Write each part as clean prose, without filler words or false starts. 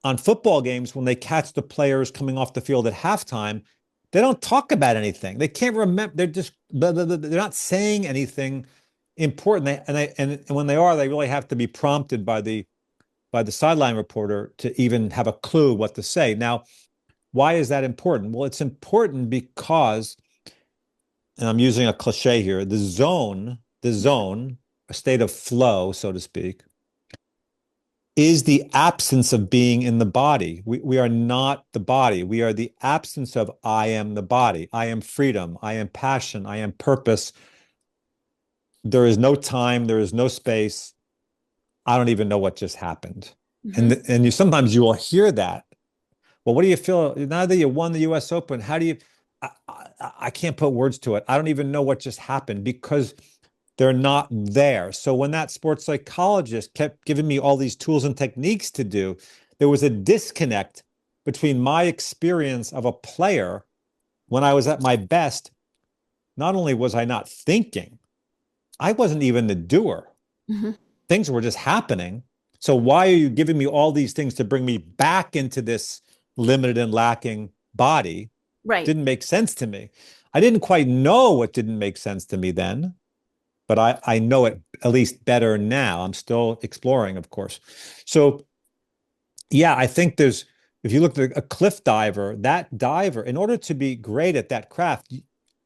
on football games, when they catch the players coming off the field at halftime, they don't talk about anything. They can't remember. They're just blah, blah, blah, they're not saying anything important. And when they are, they really have to be prompted by the sideline reporter to even have a clue what to say. Now, why is that important? Well, it's important because, and I'm using a cliche here, the zone, a state of flow, so to speak, is the absence of being in the body. We are not the body. We are the absence of I am the body. I am freedom. I am passion. I am purpose. There is no time. There is no space. I don't even know what just happened. And you sometimes you will hear that. Well, what do you feel now that you won the US Open? How do you, I can't put words to it. I don't even know what just happened because they're not there. So when that sports psychologist kept giving me all these tools and techniques to do, there was a disconnect between my experience of a player when I was at my best. Not only was I not thinking, I wasn't even the doer. Things were just happening. So why are you giving me all these things to bring me back into this limited and lacking body? Right. Didn't make sense to me. I didn't quite know what didn't make sense to me then, but I know it at least better now. I'm still exploring, of course. So yeah, I think if you look at a cliff diver, that diver, in order to be great at that craft,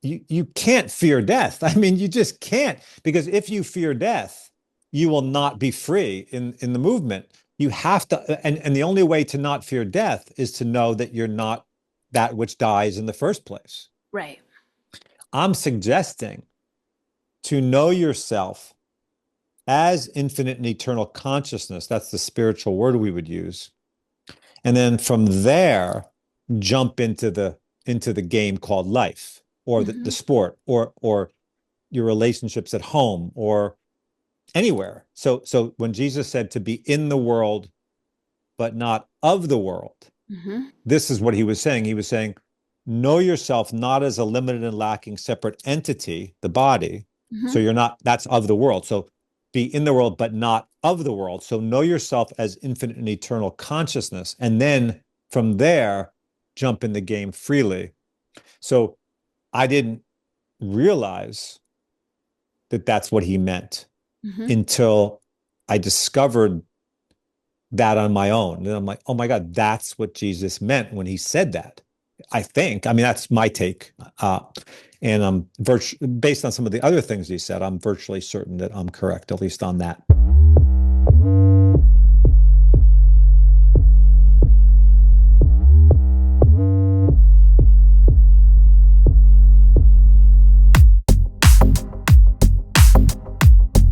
you can't fear death. I mean, you just can't, because if you fear death, you will not be free in the movement. You have to, and the only way to not fear death is to know that you're not that which dies in the first place. Right. I'm suggesting to know yourself as infinite and eternal consciousness. That's the spiritual word we would use. And then from there, jump into the game called life, or the sport, or your relationships at home, or anywhere. So when Jesus said to be in the world, but not of the world, this is what he was saying. He was saying, know yourself not as a limited and lacking separate entity, the body. So you're not, that's of the world. So be in the world, but not of the world. So know yourself as infinite and eternal consciousness. And then from there, jump in the game freely. So I didn't realize that that's what he meant until I discovered that on my own. And I'm like, oh my God, that's what Jesus meant when he said that. I think, I mean, that's my take. And I'm based on some of the other things he said, I'm virtually certain that I'm correct, at least on that.